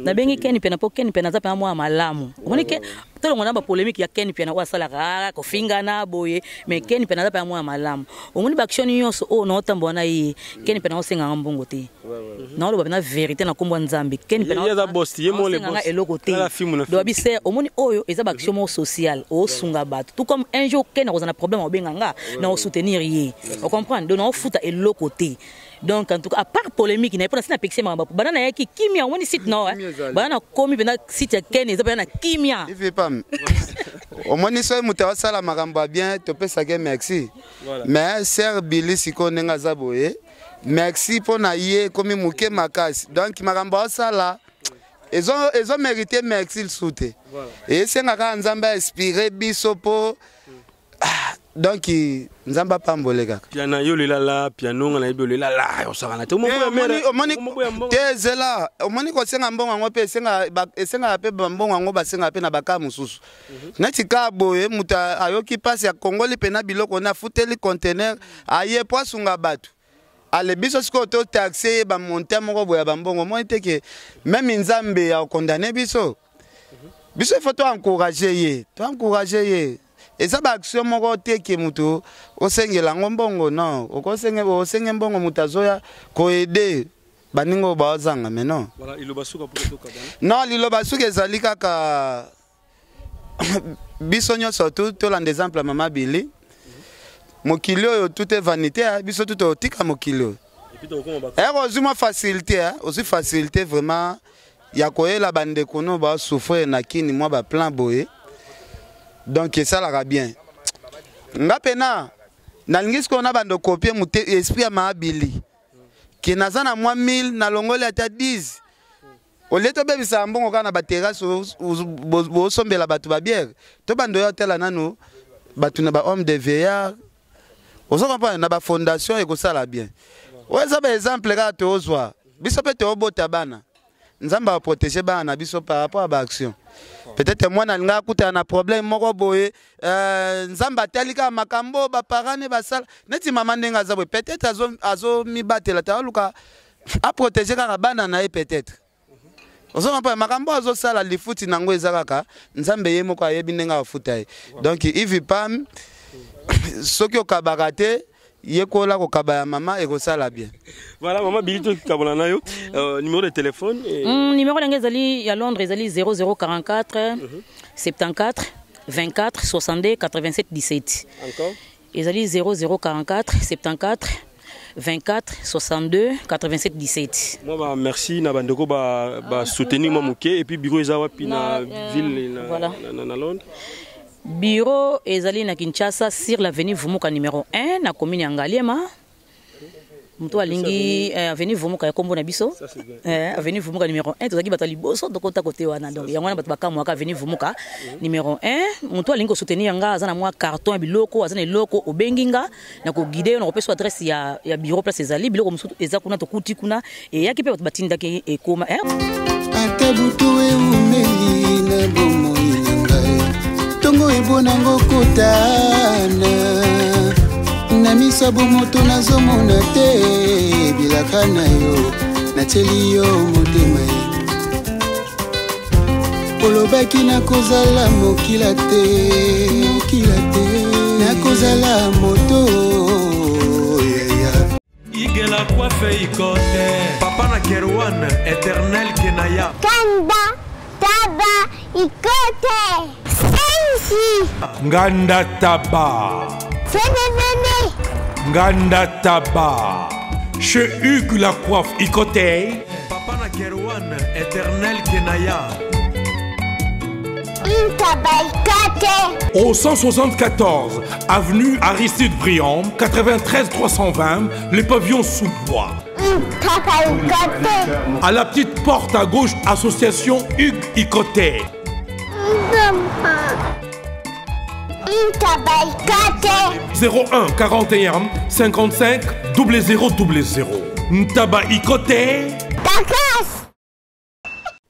na bengi Ken pena po Ken pena za pe mwa malamu omoni ke tolo ngona ba polémique ya Ken pena wa sala ka ko finga na boye mais Ken pena za pe mwa malamu omoni ba action nyonso o no tambo na yi Ken pena osenga mbongo te na lo ba na vérité na kombo nzambe Ken pena ya za boss ye mo le boss eloko te do bi se omoni oyo eza ba action mo social o sunga bato tout comme un jour Ken a problème o benga nga na o soutenir ye on comprend donc on futa eloko te. Donc en tout cas à part polémique il n'a pas na pexé mamba banana yaki kimia on site non banana komi bena site Ken eza bena kimia il fait pas au moins so mutawa sala makamba bien to pesa ke merci mais ser Billy siko nenga zaboye merci pour na ye komi muke makasi donc makamba sala ils ont mérité merci le soute et c'est ngaka nzamba inspiré biso po donc nzamba pambole kaka piano yo lelala piano ngana yo lelala yo sakana te tezela omoni ko senga mbongo ngo pe esenga pe mbongo ngo basenga pe na baka mususu neti ka boye muta ayoki passe ya Congoli pena biloko na futeli conteneur aye poasunga batu ale biso siko to taxer ba monter moko boya ba mbongo mo teke même nzambe ya condamner biso il faut encourager ye et ça ba action moko teke mutu osengela ngombongo non osenge mbongo mutazoya ko aider baningo bazanga mais non voilà il basuka pour to kabana non lilo basuka ezali kaka biso nyonso to la exemple mama Billy mokilio tout est vanité biso tout otika mokilio et puis heureusement facilité aussi facilité vraiment ya koyela bande kono ba souffrir na kini moi ba plan boye. Donc ça la bien. Ngapena nalingisi ko na bando copier muté esprit ya Billy. Ki nazana moi 1000 na longole ata 10. Au lieu to bebisa mbongo kana ba terrasse bo sombela batu ba bière. To bando ya tela nanu batu na ba homme de veillard. Ozo comprendre na ba fondation e ko sala bien. Oza ba exemple ka to ozwa. Biso pe to bota bana. Nzamba va protéger bana biso par rapport à ba action. Peut-être moi na nga kuta na problème moko boye nzamba talika makambo ba parane ba sala neti mama ndenga zabwe peut-être azo mi batela ta luka a protéger ka bana na peut-être ozo mpa makambo azo sala lifuti nango ezakaka nzambe ye moko ayebi ndenga afuta donc il vit pas soki okabarate yekola ko kabaya mama et ko sala bien. Voilà maman Billy kabona nayo numéro de téléphone numéro d'engazali ya Londres ezali 0044 74 24 62 87 17. Encore ezali 0044 74 24 62 87 17. Moi merci na bandeko ba soutenir moi muké et puis bureau ezawa pina ville na Londres. Bureau ezali na Kinshasa sur l'avenue Vumuka numéro 1 na commune ya Ngaliema. Mto alingi avenue Vumuka ya kombo na biso. Avenue Vumuka numéro 1 tozaki batali boso to kota côté wana donc yango na bato bakamwa ka avenue Vumuka numéro 1 mto alingi ko soutenir nga azana mwa carton ya biloko azana eloko obenginga na ko guider na ko peso adresse ya bureau place ezali biloko musutu eza kuna to kuti kuna e yaki pe bato batindaki e koma atabutu e umeli na bomo tongo ebonango kotana na misabu moto nazomona te bilaka na yo nateli yo motema olobaki nakozala mokila te nakozala moto igela coiffe ikote papa na Kerwan éternel kenaya kanda taba ikote Nganda Taba Nganda Taba Chez Hugues la coiffe Ikote Papa na Kerwan éternel Kenaya Au 174 avenue Aristide Briand 93 320 le pavillon sous bois. À la petite porte à gauche association Hugues Ikote. 01 41 55 0000 Ntaba Ikote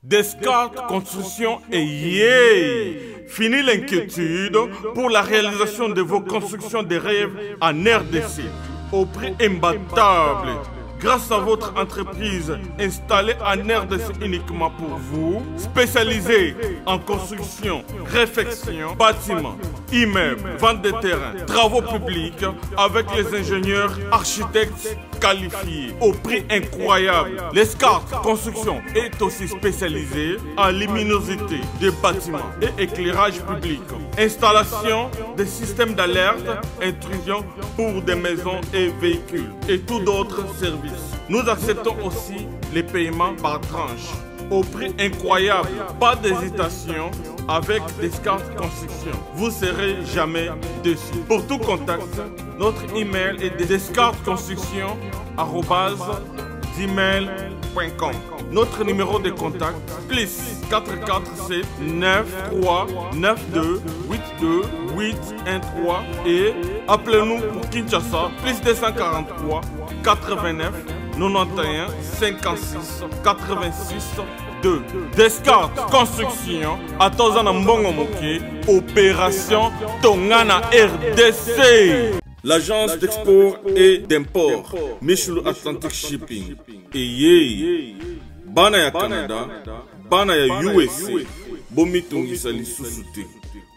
Descartes Construction et yeah! Fini l'inquiétude pour la réalisation de vos constructions de rêves en RDC au prix imbattable. grâce à votre entreprise installée en RDC uniquement pour vous, spécialisée en construction, réfection, bâtiments, immeubles, vente de terrains, travaux publics, avec les ingénieurs architectes qualifiés au prix incroyable. L'Escart Construction est aussi spécialisée en luminosité des bâtiments et éclairage public, installation des systèmes d'alerte, intrusion pour des maisons et véhicules et tout d'autres services. Nous acceptons aussi les paiements par tranche au prix incroyable. Pas d'hésitation avec Descartes Construction. Vous serez jamais déçus. Pour tout contact, notre email est descartesconstruction@gmail.com. Notre numéro de contact plus 447 93 92 82 813 et appelez-nous pour Kinshasa plus 243 89 91 56 86 2. Descartes Construction à Tozana Mbongo Moké, opération Tongana RDC. L'agence d'export et d'import Michel Atlantic Shipping et Bana ya Canada, Bana ya USA, Bomitongisa Lissusute.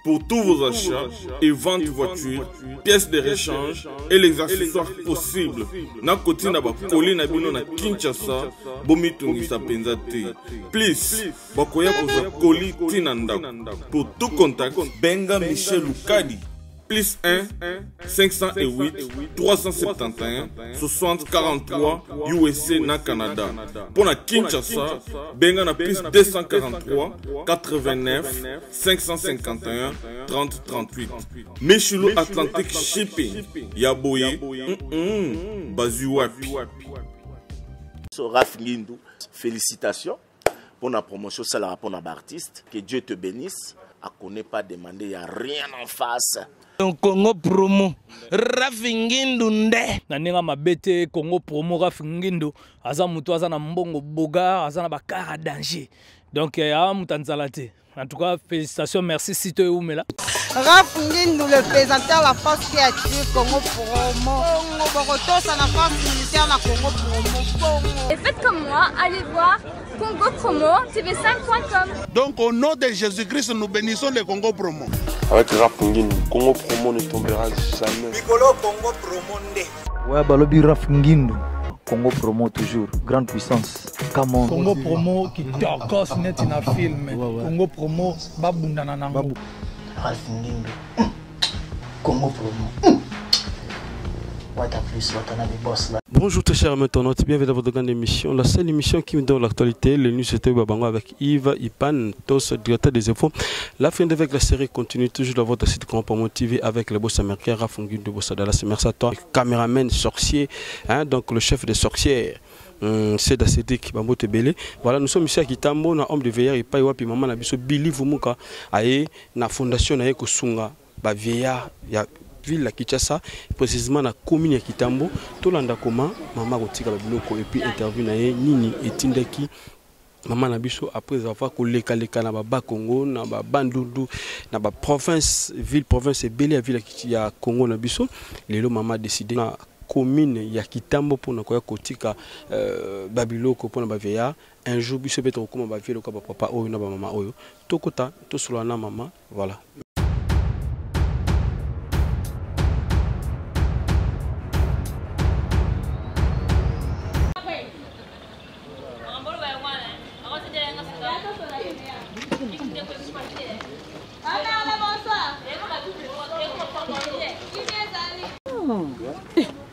Pour tous vos achats et ventes de voitures, pièces de rechange et les accessoires possibles. Na koti na ba koli na bino na Kinshasa, Bomitongisa Penzate. Please, bakoya koza koli tinanda. Pour tout contact, Benga Michel Lukadi. Plus 1 508 371 60 43 USA na Canada. Pour la Kinshasa, benga na plus 243 89 551 30 38. Michulu Atlantic Shipping. Yaboye. Bazuwapi. Raf Ngindou, félicitations pour la promotion, c'est la pour l'artiste. Que Dieu te bénisse. À connaît pas demander, il n'y a rien en face. Congo promo Rafingindu nde naninga mabete Congo promo Rafingindu aza mutu aza na mbongo boga aza na bakara danger donc ya mutanzalate. En tout cas, félicitations, merci Sito Oumela. Rafingindu, le présentateur la force créative Congo promo. Boroto, ça la force militaire na Congo promo. Et faites comme moi, allez voir Congo promo tv5.com. Donc au nom de Jésus-Christ, nous bénissons le Congo promo. Avec Rafingindu, Congo promo ne tombera jamais. Nicolo Congo promo nde. Ouais, balobi Rafingindu. Congo promo toujours, grande puissance. Come on. Congo promo qui t'orgosse net in a film. Congo promo babunda na nango. Rafingindu. Congo promo. Bonjour très chers internautes, bienvenue dans votre grande émission, la seule émission qui me donne l'actualité, le news c'était Babango avec Yves Ipan, tous directeur des infos. La fin avec la série continue toujours dans votre site Congo Promo TV avec le boss américain Rafingindu de Bossa Dallas. Merci à toi, caméraman sorcier, hein, donc le chef des sorcières. C'est d'Acédic Bambote Belé. Voilà, nous sommes ici à Kitambo, na homme de veilleur et pas wapi maman na biso Billy Vumuka aye na fondation na yeko sunga ba veilleur ya ville la Kinshasa, précisément na commune ya Kitambo. Tolanda koma mama kotika ba biloko et puis interview na ye nini etindaki maman na biso après avoir koleka leka na ba Congo na ba Bandundu na ba province ville province et Belé ville ya Congo na biso. Lelo maman décidé na commune ya Kitambo pour na koya kotika babiloko pour na ba veya un jour biso beto koma ba velo ka ba papa oyo na ba mama oyo tokota to solana mama voilà.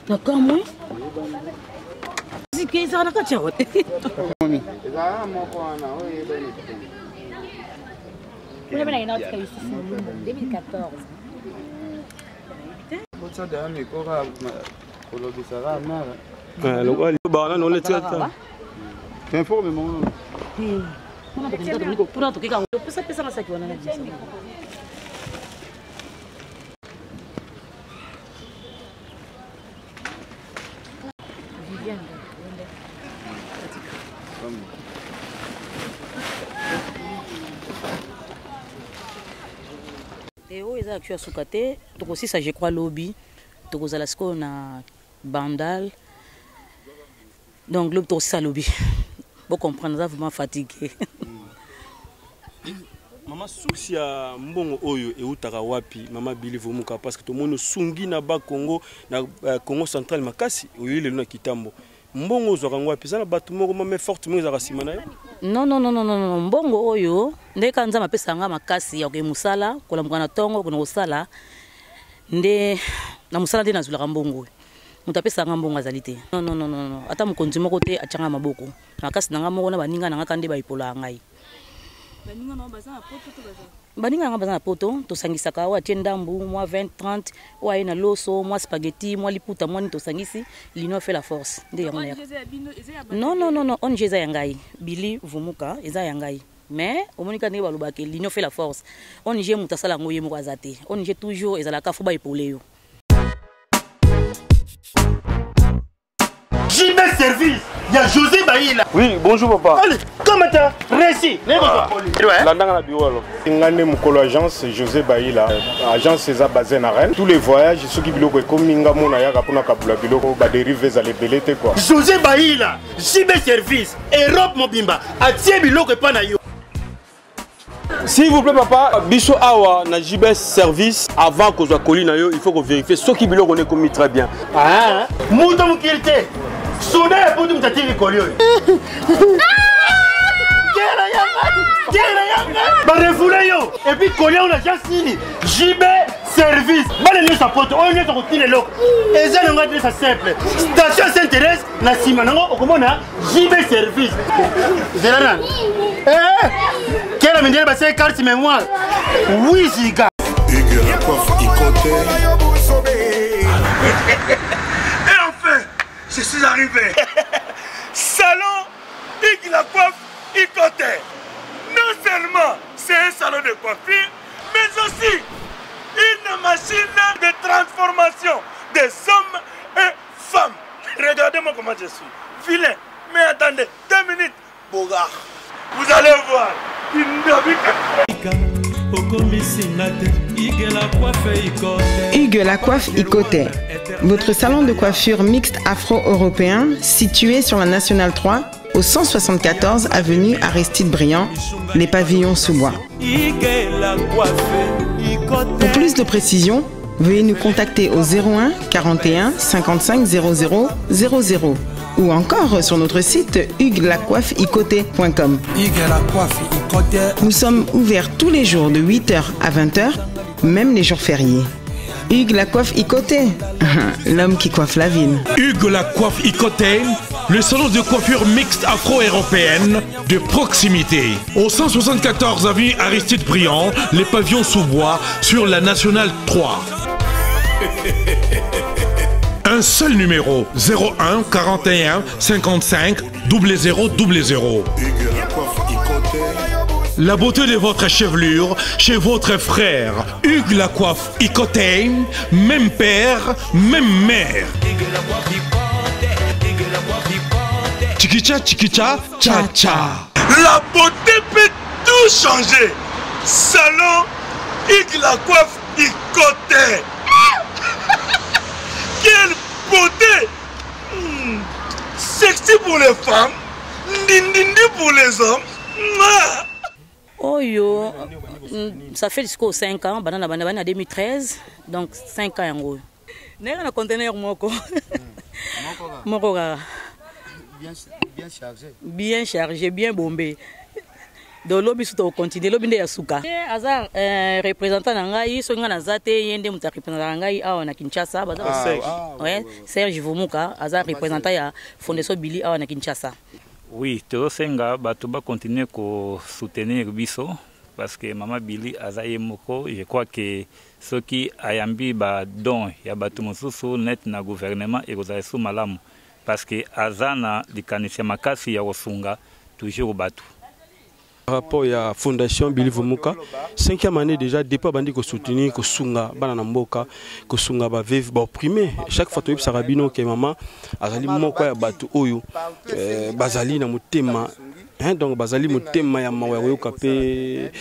Nakamwe zikeza nakachawa mami Vous avez une autre ici, 2014. Et où est-ce que tu as soukaté? Donc aussi ça je crois lobby. Donc aux alasco na bandal. Donc globe to ça lobby. Vous comprenez, ça vraiment fatigué. Maman souci ya mbongo oyo e utaka wapi Mama Billy Vumuka parce que tout le monde sungi na ba Congo na Congo central makasi oyile na kitambo. Mbongo zorango wapi ça na batu moko mais forte mo za simana. Non, mbongo oyo ndeka nzama pesa nga makasi ya ke musala kola mukana tongo kuna usala nde na musala de na zulaka mbongo. Mutapesa nga mbongo azalite. Non. Ata mukonzi moko te achanga maboko. Makasi nanga moko na baninga nanga kande ba ipola ngai. Baninga nga bazana poto to sangisaka wa tiendambu moi 20 30 wa ina loso moi spaghetti moi liputa moi to sangisi l'union fait la force nde ya mona. Non on jeza yangai Billy Vumuka eza yangai mais omonika ne baloba ke l'union fait la force on je mutasala ngoye mo azate on je toujours ezala ka fuba ipoleo. JB Service, il y a José Baïla. Oui, bonjour papa. Allez, comment t'as réussi? Landanga na bureau alors. Ngane mukolo agence José Baïla, agence César basée na Rennes. Tous les voyages ceux qui biloko comme minga mona ya kapuna kabula biloko ba dériver za lebelete quoi. José Baïla, JB Service, Europe Mobimba, atie biloko pa na yo. S'il vous plaît papa, biso awa na JB Service avant que soit colis na yo, il faut qu'on vérifie ce qui biloko on est commis très bien. Ah, muto mukirite. Soda pour nous t'attirer collier. Bah refoulez yo. Et puis collier on a déjà signé. JB Service. Bah les sa pote, on est sur le loc. Et ça on va dire ça simple. Station s'intéresse na simanango au comment na JB Service. Zélan. Quelle amène bah c'est carte mémoire. Oui ziga. Hugues la coiffe Ikoté. Je suis arrivé. Salon Hugues la coiffe Ikoté. Non seulement c'est un salon de coiffure, mais aussi une machine de transformation des hommes et femmes. Regardez-moi comment je suis. Vilain. Mais attendez, 2 minutes. Bogart. Vous allez voir. Hugues la coiffe Ikoté, votre salon de coiffure mixte afro-européen situé sur la Nationale 3 au 174 avenue Aristide Briand, les pavillons sous bois. Pour plus de précisions, veuillez nous contacter au 01 41 55 00 00 ou encore sur notre site hugueslacoiffeikoté.com. Nous sommes ouverts tous les jours de 8h à 20h, même les jours fériés. Hugues la coiffe Ikoté, l'homme qui coiffe la ville. Hugues la coiffe Ikoté, le salon de coiffure mixte afro-européenne de proximité. Au 174 avenue Aristide Briand, les pavillons sous bois sur la Nationale 3. Un seul numéro, 01 41 55 00 00. La beauté de votre chevelure chez votre frère. Hugues la coiffe Ikoté, même père, même mère. Chikicha, chikicha, cha cha. La beauté peut tout changer. Salon Hugues la coiffe Ikoté. Quelle beauté! Sexy pour les femmes, dindindi pour les hommes. Oh yo, ça fait jusqu'aux 5 ans, banana 2013, donc 5 ans en gros. N'est un conteneur moko. Moko bien chargé, bien bombé. Donc lobby surtout continue lobby de Yasuka. Azar représentant nangai so ngana zate yende muta représentant nangai awa na Kinshasa baza ouais Serge Vumuka azar représentant ya Fondation Billy awa na Kinshasa. Oui, to senga bato ba continuer ko soutenir biso parce que Mama Billy azaye moko, je crois que ceux qui ayambi ba don ya bato mosusu net na gouvernement et kozala sous malamu parce que azana likanisi makasi ya osunga toujours bato. Par rapport à la Fondation Billy Vumuka, 5e année déjà, depuis bandi ko soutenir ko sunga bana na mboka ko sunga ba veuve ba opprimé. Chaque fois to sarabino ke maman azali moko ya batu oyo bazali na motema donc bazali motema ya mawa yoka pe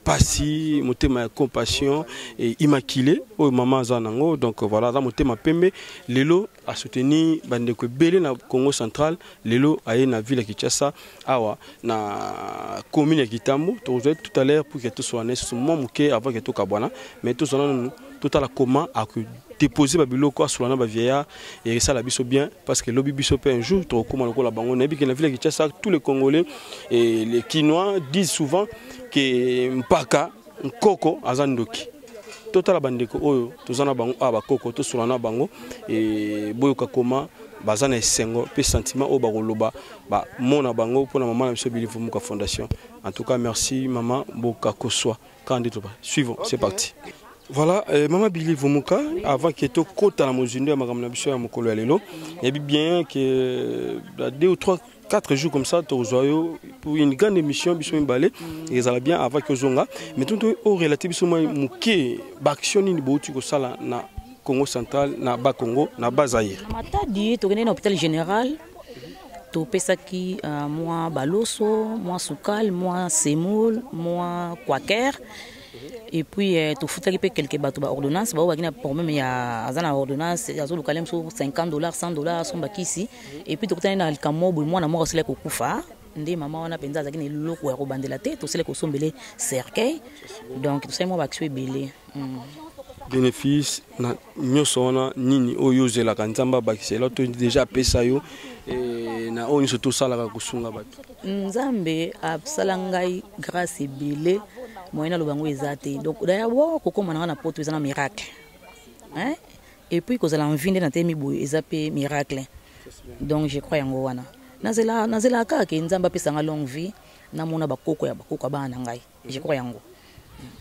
pasi motema ya compassion et immaculé o maman zanango donc voilà za motema pembe lelo a soutenir bandeko belé na Congo central lelo aye na ville ya Kinshasa awa na commune ya Kitambo tout à l'heure pour que tout soit né ce moment muké avant que tout kabwana mais tout ça nous tout à la comment a que déposer babiloko sur la vieillard et ça la biso bien parce que lobby biso un jour trop comment la bango na bi que la ville qui ça tous les Congolais et les Kinois disent souvent que mpaka nkoko azandoki total bandeko oyo tozana bango aba koko to sur la bango et boyoka comment bazana esengo pe sentiment o bakoloba ba mona bango pour na maman na biso bilivu muka fondation. En tout cas merci maman boka koswa candidat suivons c'est parti. Voilà, Maman Billy Vomuka, avant qu'il y ait côte à la Mozinde, il y a bien que 2 ou 3, 4 jours comme ça, pour une grande émission, ils allaient bien avant que Zonga. Mais tout au relatif, ils action na Congo central, na Bas Congo, na Bas Zaïre. Matadi, tu connais l'hôpital général. Tu pesa qui moi Baloso, moi Soukal, moi Semoul, moi Quaker. Et puis tu fous quelques bateaux ordonnances bah on a problème il y a azana ordonnance il y a sur $50 $100 sont baki ici et puis tu connais na kamo boy moi na moi c'est ko kufa ndé maman on a penza za kini loko ya robandela te to c'est ko sombele cercueil donc tout ça moi ba tuer belé bénéfice na nyosona nini oyo zela kanzamba bakisela to déjà pesa yo et na oni surtout ça la kusunga bato nzambe absalangai grâce belé moyena lobango ezate donc d'ailleurs kokoma na poto ezana miracle hein et puis kozala envie na temi boy ezape miracle donc je crois yango wana nazela ka ke nzamba pesanga longue vie na mona bakoko ya bakoko bana ngai je crois yango.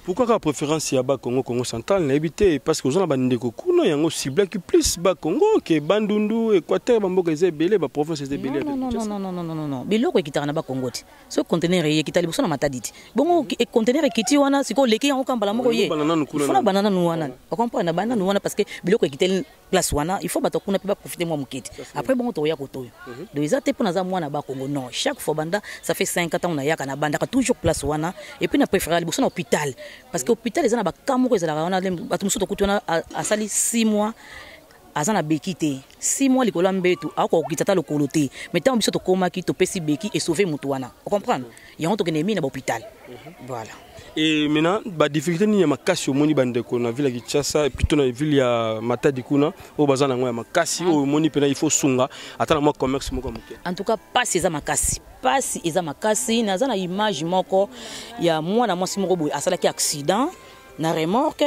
Pourquoi la préférence ya ba Congo Congo central na habité parce que ozana bandeko kuno yango cible qui plus ba Congo que Bandundu Équateur bamboka ezebele ba province ezebele. Non biloko ekitana ba Congo ti so conteneur ekitali boso na mataditi bongo conteneur ekiti wana siko leki yango kambala moko ye fona banana nu wana on comprend na banana nu wana parce que biloko ekiteli place wana il faut bato kuna pe ba profiter moi mukiti après bongo to ya kotoyo de ezate pona za mwana ba Congo non chaque fois banda ça fait 5 ans on a yaka na banda toujours place wana et puis na préférer boso na hôpital parce que l'hôpital les gens na bakamoko ezala wana batumuso to kutona asali 6 mois azana bekite 6 mois likolo mbetu ako kitata lokolo te mais tant biso to koma ki to pesi beki et sauver mutu wana on comprend yango to kenemi na hôpital voilà. Et maintenant ba difficulté ni ya makasi omoni bandeko na ville ya Kinshasa plutôt na ville ya Matadi kuna o bazana ngo ya makasi o moni pena il faut sunga atala mo commerce moko moke en tout cas pas ces makasi pasi eza makasi nazana image moko ya mwana mwasi moko boy asalaki accident na remorque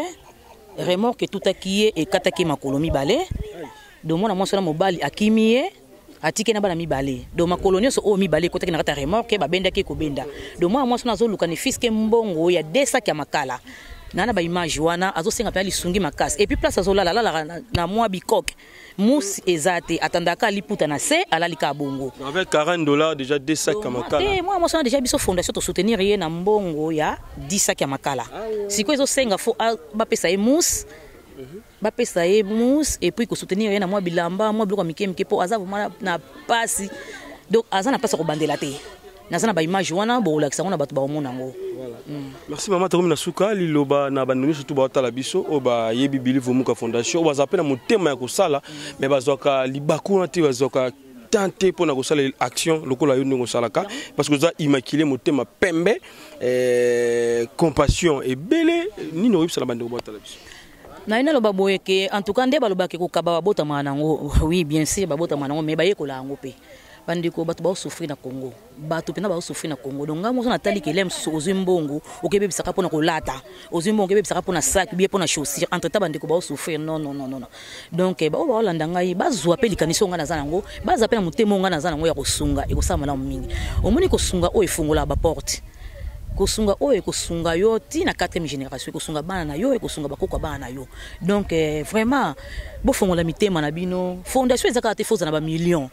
tout akiye et kataki makolomi balé do mwana mwasi na mobali akimiye atike na bana mibale do makolonio so o mibale kotaki na kata remorque babenda ki kobenda do mwana mwasi na zo luka ni fiske mbongo ya desa kya makala nana ba image wana azo senga pa lisungi makasi et puis place azo la na mwa bikok mousse ezate atandaka liputa na se alalika bongo avec $40 déjà 10 sacs à makala et moi ça déjà biso fondation to soutenir rien na mbongo ya 10 sacs à makala siko ezo senga fo ba pesa e mousse ba pesa e mousse et puis ko soutenir rien na mwa bilamba mwa biloko mike po aza na pasi donc aza na pasa ko bandela te nazana ba image wana bo lakisa wana bato ba omona ngo. Merci maman Tomi na suka liloba na bandoni surtout ba tala biso o ba yebi Billy Vomuka fondation o ba zapena motema ya kosala mais bazoka libaku na te bazoka tenter pour na kosala action lokola yo ndongo salaka parce que za immaculé motema pembe compassion et belé ni no yipsa na bandeko ba tala biso na ina loba boyeke en tout cas nde baloba ke ko kaba bota manango oui bien sûr ba bota manango mais ba yekola ngo pe bandiko bato ba souffrir na Congo bato pena ba souffrir na Congo donc ngamo na tali ke lem so ozimbongo okebe bisaka pona ko lata ozimbongo okebe bisaka pona sac bien pona chaussure entre temps bandiko ba souffrir non donc ba olanda ngai bazwa pe likaniso nga na zanango baza pe na mutemo nga na zanango ya kosunga e kosama na mingi omoni kosunga o efungola ba porte kosunga o e kosunga yo ti na 4e génération kosunga bana na yo e kosunga bakoko bana na yo donc vraiment bo fongola mitema na bino fondation ezaka te foza na ba millions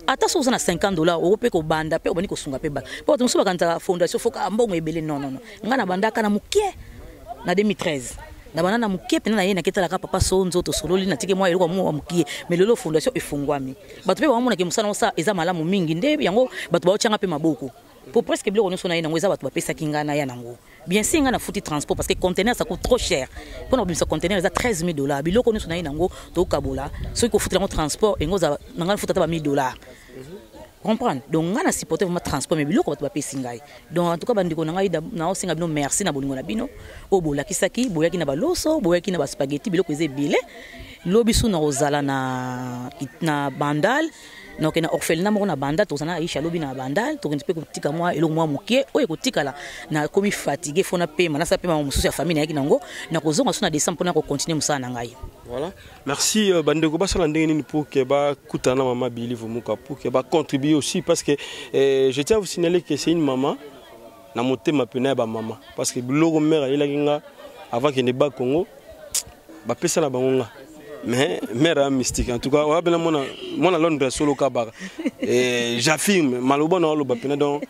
ata so na $50 o pe ko banda pe obani ko sunga pe ba po to musuba kanta fondation foka mbongo ebele non nga na banda kana mukie na 2013 na bana na mukie pe na ye na ketala ka papa so nzoto sololi na tike mwa eloko mwa mukie mais lelo fondation efungwami bato pe bamona ke musana sa eza malamu mingi nde yango bato ba ochanga pe maboko pour presque biloko nyonso na ye nango eza bato bapesaki ngai na ya nango bien sûr ngai nafuti transport parce que conteneur ça coûte trop cher mpona kobimisa conteneur eza 13 000 $, biloko nyonso na ye nango tokokabola soki kofutela yango transport yango na ngai nafuta ata ba 1 000 $. Comprendre donc nga na supporter vraiment transport mais biloko bato bapesi ngai donc en tout cas bandiko na ngai na osenga bino merci na bolingo na bino o bolakisaki boyaki na baloso boyaki na ba spaghetti biloko eza ebele lobi su na ozala na bandal donc na orphelinat moko na bandal tozana Aisha lobi na bandal to mpe kotika moi eloko moi mokie oyo kotikala na komi fatigué fona pema na sa pema mosusu ya famille yaki nango na kozonga so na décembre pona ko continuer musala na ngai. Voilà. Merci bandeko basala ndenge nini pour que ba kutana maman Billy Vumuka pour que ba contribuer aussi parce que je tiens à vous signaler que c'est une maman na motema pena ba maman parce que biloko mère ila kinga avant que ne ba Congo ba pesa la bangonga mais mère mystique en tout cas wa bena mona Londres solo kabaka et j'affirme maloba na lo ba pena donc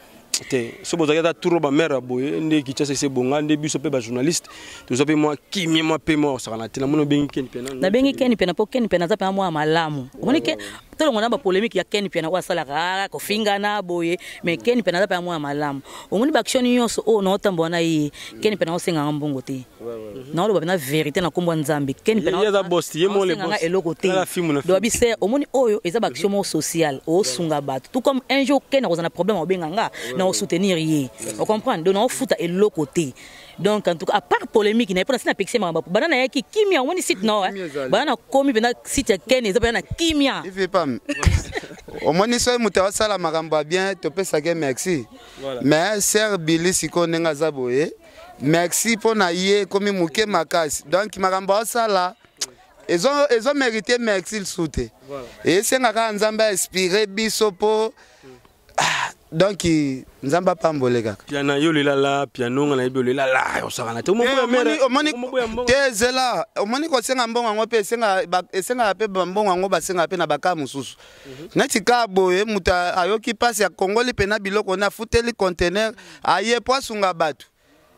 so bozaki ata tour ba mère boye nde kicha c'est bonga nde biso pe ba journaliste to so pe moi kimi moi pe moi ça na tena mono bengi ken pena na bengi ken pena po ken pena za pe moi malamu omoni ke to ngona ba polémique ya ken pena wa sala ka ko finga na boye mais ken pena za pe moi malamu omoni ba action nyonso o no tambo na yi ken pena o senga mbongo te na lo ba na vérité na kombo nzambe ken pena ya za boss ye mo le boss la do bise omoni oyo eza ba action social o sunga bato tout comme un jour ken na problème o benganga na soutenir yé on comprend donc on fout et l'autre côté donc en tout cas à part polémique il n'y a pas de pexé ma banana yaki kimia on site non banana komi bena site ken eza bena kimia il fait pas au moins ni so muta sala makamba bien to pesa ke merci mais ser Billy siko nenga zaboye merci pour na yé komi muke makasi donc makamba sala ils ont mérité merci le soute et c'est ngaka nzamba inspiré biso po donc nzamba pambole kaka piano yo lelala piano ngana yebe lelala osakana te omoni tezela omoni ko senga mbongo ngo pe esenga pe mbongo ngo basenga pe na baka mususu neti ka boye muta ayoki passe ya Congoli pe na biloko na futeli conteneur aye poasunga batu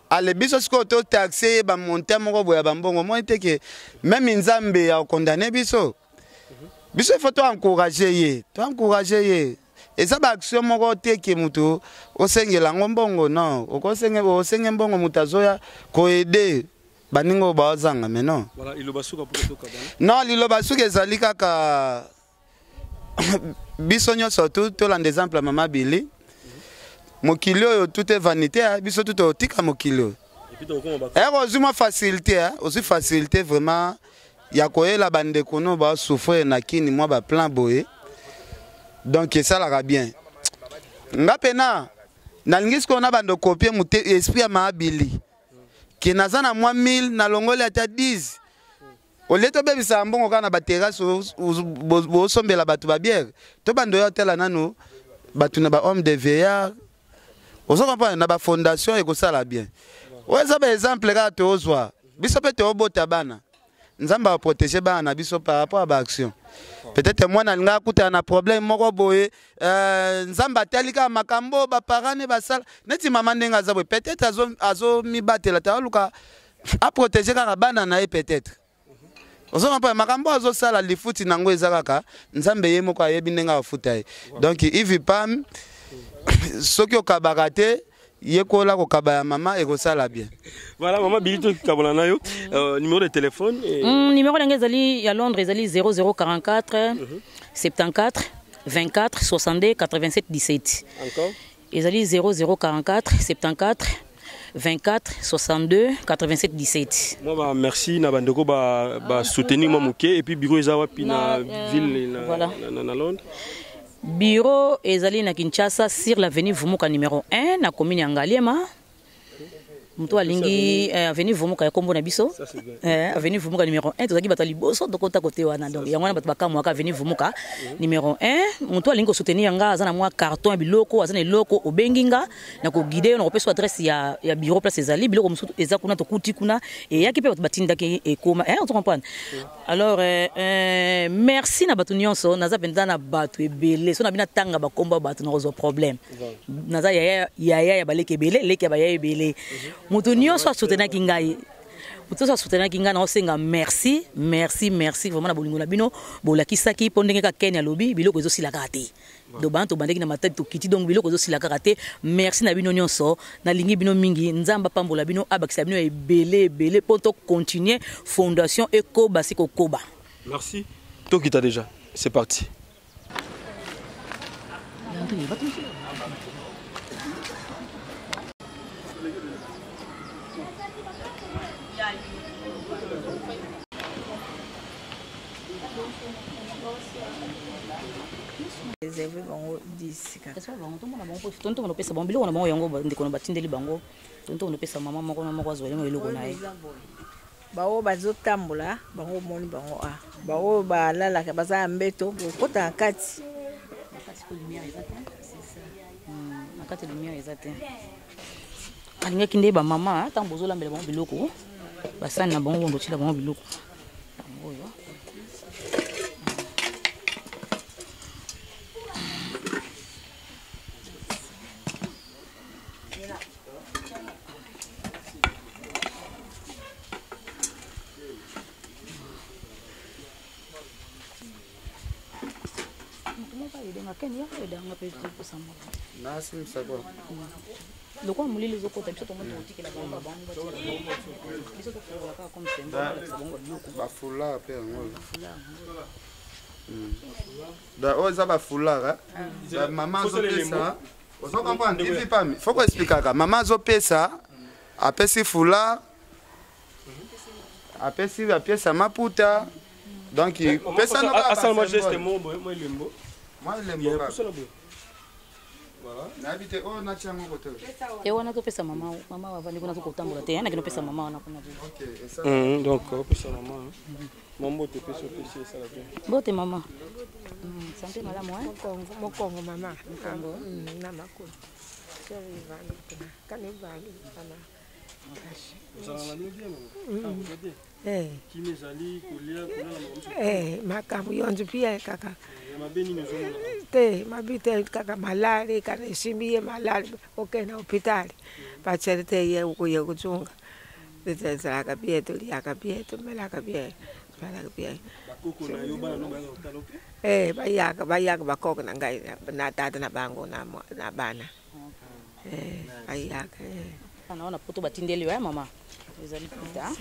ale biso siko to taxer ba monter moko boya ba mbongo mo teke même nzambe ya condamner biso il faut encourager ye et ça ba action moko te ke mutu osengela ngombongo non osenge mbongo mutazoya ko aider baningo bazanga mais non voilà iloba suka pour to kabana non liloba suka ezali kaka biso nyonso to la exemple maman Billy mokili oyo tout est vanité biso tout otika mokili heureusement facilité aussi facilité vraiment ya koyela bande kono ba souffrir na kini moi ba plan boye donc ça la bien nga pena na lingisi ko na bando copier mu esprit ya maman Billy ki nazana moi 1000 na longole ata 10 au lieu to bebisa mbongo kana ba terrasse bo sombela batu ba bière to bando ya tela nanu batu na ba homme de veillard ozo comprendre na ba fondation e ko sala bien oza ba exemple ka to ozwa biso pe to bota bana nzamba va protéger bana biso par rapport à ba action peut-être moi na nga kuta na problème moko boye nzamba talika makambo ba parane ba sala neti mama ndenga zabwe peut-être azo mi batela ta luka a protéger ka bana na e peut-être ozo mpa makambo azo sala lifuti nango ezakaka nzambe ye moko ayebi ndenga afuta donc if pam soki okabarate yekola ko kabaya mama ekosala bien. Voilà maman Billy kabona nayo numéro de téléphone numéro d'engazali ya Londres ezali 0044 74 24 62 87 17. Encore ezali 0044 74 24 62 87 17. Moi merci na bandeko ba soutenir moi muke et puis bureau ezawa pina ville na Londres. Bureau ezali na Kinshasa sur l'avenue Vumuka numéro 1 na commune ya Ngaliema. Muto alingi avenue Vumuka ya kombo na biso. Avenue Vumuka numéro 1 tozaki batali boso to kota côté wana donc yango na bato bakamwa ka avenue Vumuka numéro 1 muto alingi ko soutenir nga azana mwa carton ya biloko azana eloko obenginga na ko guider na ko peso adresse ya bureau place ezali biloko musutu eza kuna to kuti kuna et yaki pe batinda ke ekoma on comprend. Alors merci na bato nyonso naza penda na bato ebele so na bina tanga bakomba bato na kozo problème naza ya baleke ebele leke ba ya ebele mutu nyonso soutenaki ngai Tout ça soutenir kinga na osenga merci vraiment na bolingo na bino bolakisaki pondenge ka Kenya lobby biloko ezo sila karaté. Do bantu bandeki na matati to kiti donc biloko ezo sila karaté. Merci na bino nyonso na lingi bino mingi nzamba pambola bino abakisa bino ebele poto continuer fondation Ekoba siko Koba. Merci. Tokita déjà. C'est parti. Réservé bango 10 ka. Est-ce que bango to mona bango tonto on pesa bango biloko na bango yango ndiko na batindeli bango tonto on pesa mama moko na moko azwele mo eloko na ye. Bao bazotambola bango moni bango a bao balala ka baza mbeto kota kati nakati lumière ezate alinga kinde ba mama tant bozola mbele bango biloko basani na bango ndo tila bango biloko oyo le quoi mouler les autres peut-être on monte que la bamba comme c'est ba foulard pe da oza ba foulard da maman zo pesa ozo comprendre il pas faut qu'on explique ka maman zo pesa apesi foulard apesi la pièce maputa donc pesa no ba ça moi geste moi le mot moi le mot voilà n'habite oh na chango kote et on a to pesa mama wa vandi kuna to kotambola te yana kino pesa mama wana kuna OK donc pesa mama mambo te pesa ça la bien bote mama santé malamu mokongo mama mokongo na makuru kani bali mama makambo yonzo pia kaka te mabite kaka malari kana simbiye malari okay na hospitali pacherte ye ukuye kuchunga tetsela ka pieto liya ka pieto mela ka pie para ka pie bayaka bakoko na ngai na tata na bango na bana bayaka anaona poto batindeli ya mama ezali pita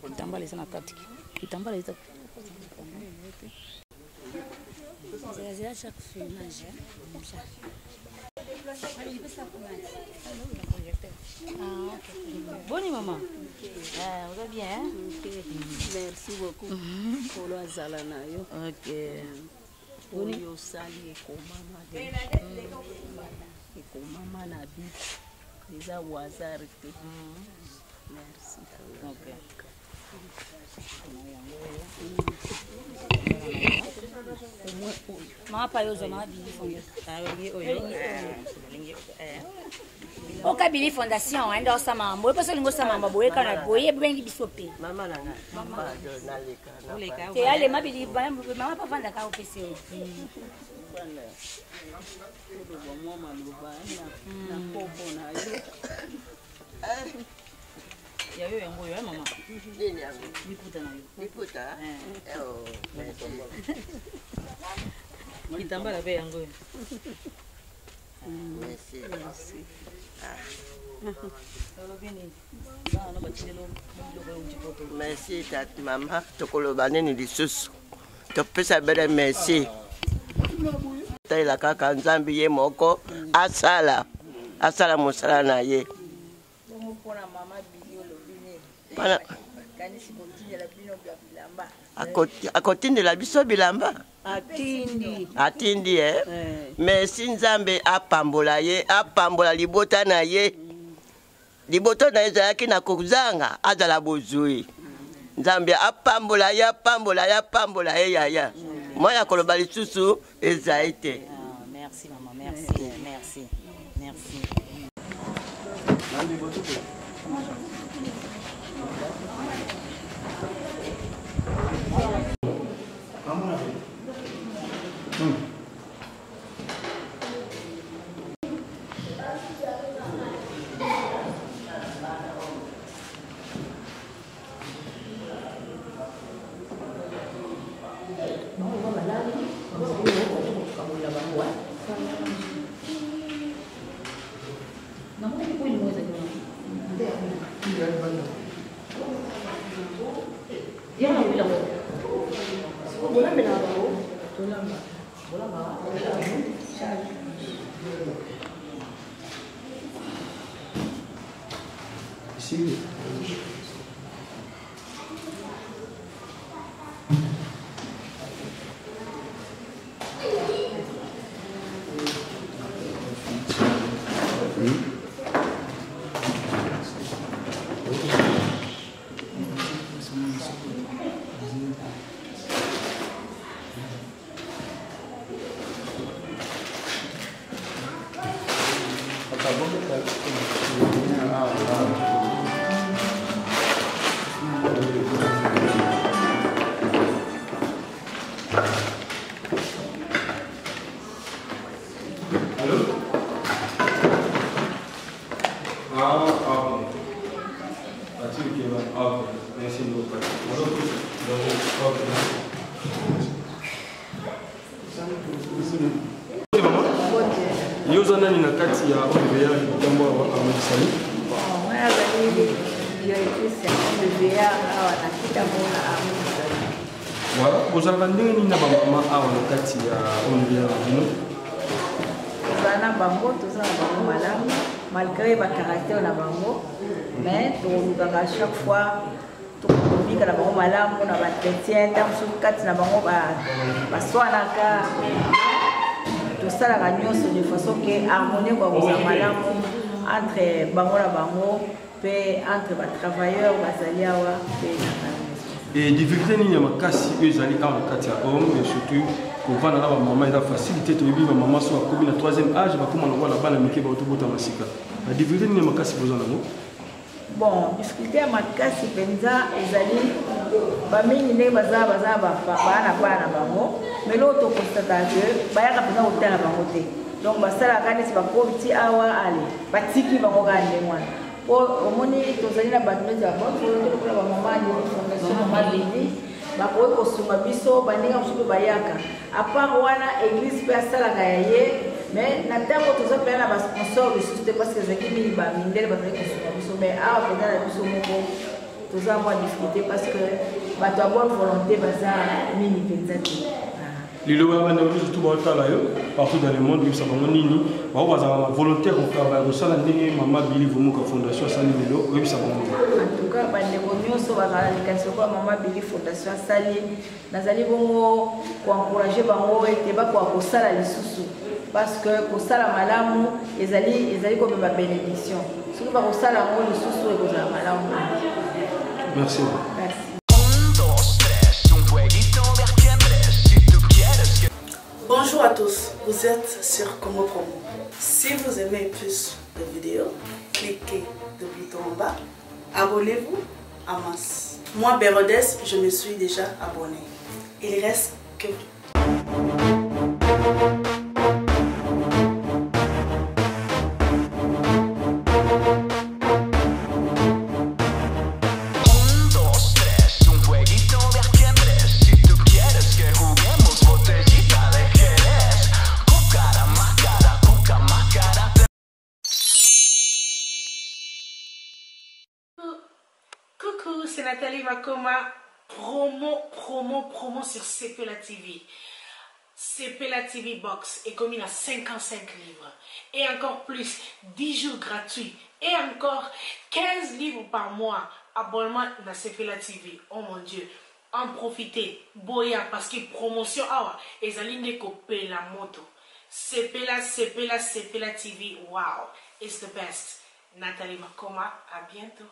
kitambala sana kati kitambala ita c'est à chaque filmage Bonne maman. Vous allez bien? Merci beaucoup pour le zalana. Ok. Oyo sali ekomama ekomama na bi eza wazar te. Merci. Ok. Mama pa yozo mama Bili Oka Bili Fondation enda osama mbo peso lingo sama mbo boye kana boye bengi bisope. Mama nanga mama naleka. Oleka. Te ale mabili mama pa vanda ka opese. Ya yo yango yo mama. Nini yango? Miputa na yo. Miputa? Oh, kitambala pe yango yo. Merci. Merci. Merci tati mama tokoloba nini lisusu topesa bere merci taila kaka nzambi ye moko asala mosala na ye akotindela biso bilamba atindi merci nzambe apambola ye apambola libota na ye liboto na ezalaki na kozanga azala bozwi nzambe apambola ye yaya moya koloba lisusu ezali te. Merci maman, merci. Ici. Ozalaka ndenge nini na bamama awa na kati ya ondria bino? Tozala na bango, toza na bango malamu malgré bacaractère na bango, mais tolukaka chaque fois tokobika na bango malamu na batretien ntango soki kati na bango baswanaka tosalaka nyonso de façon ke harmonie bakozala malamu entre bango na bango mpe entre batravailleur bazali awa mpe et difficulté nini ya makasi oyo ezali awa na kati ya homme et surtout kovanda na bamama eza facilité toyebi bamama so bakomi na 3e âge bakóma lokola bana mike baotobota masika na difficulté nini ya makasi boza nango? Bon, difficulté ya makasi mpenza ezali bamingi ndenge baza bana bango mais loo tokonstate ke bayaka mpenza kotala bango te donc basalaka neti bakobiti awa ale batiki bango kaka ndenge wana po omoni tozali na bato neti babotokola bamama ali fondation mama bini bakoki kosunga biso bandenge mosusu mpe bayaka apart wana église mpe asalaka ya ye mais na ntango toza mpenza na basponsor lisusu te parce que ezalaki mingi bamindele bazali kosunga biso mais awa mpenza na biso moko toza mwa difficulté parce que bato ya bonne volonté baza mingi mpenza te liloba bande surtout baotala yo partout dans le monde yebisa bango nini bao bazala volontaire kosala ndenge mama Billy Vumuka fondation asali lelo oyebisa bango? En tout cas bandeko nyonso bazala likanisi lokola mama Billy fondation asali nazali bongo koencourage bango ete bakoka kosala lisusu parce que kosala malamu ezali komema bénédiction soki bakosala yango lisusu ekozala malamu. Merci. Bonjour à tous, vous êtes sur Congo Promo. Si vous aimez plus de vidéos, cliquez le bouton en bas, abonnez-vous en masse. Moi, Bérodès, je me suis déjà abonné. Il reste que Coucou, c'est Nathalie Makoma, promo sur CPLA TV. CPLA TV Box est commis à 55 livres. Et encore plus, 10 jours gratuits. Et encore 15 livres par mois. Abonnement à CPLA TV. Oh mon Dieu. En profitez. Boya parce que promotion awa. Et zaline copier la moto. CPLA TV. Wow. It's the best. Nathalie Makoma. À bientôt.